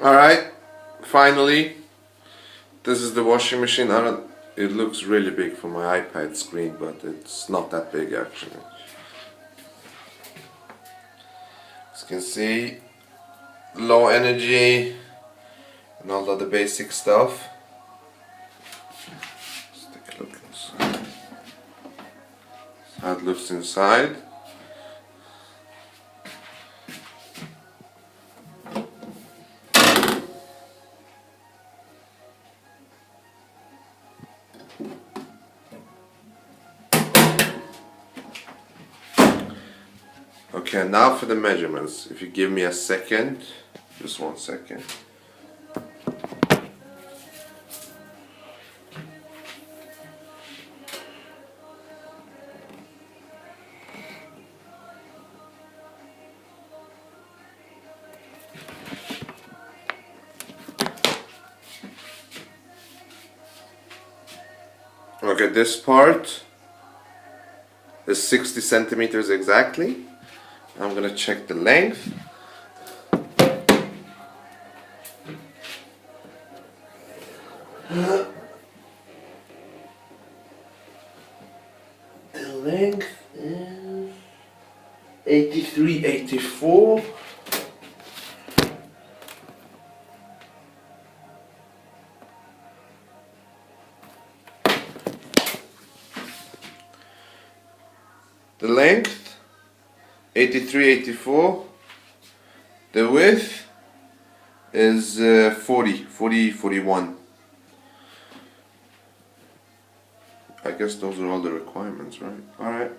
Alright, finally, this is the washing machine. It looks really big for my iPad screen, but it's not that big actually. As you can see, low energy and all of the basic stuff. Let's take a look inside. That's how it looks inside. Okay, now for the measurements. If you give me a second, just 1 second. Okay, this part is 60 centimeters exactly. I'm gonna check the length. The length is 83, 84. The length 83, 84. The width is 40, 41. I guess those are all the requirements, right? Alright.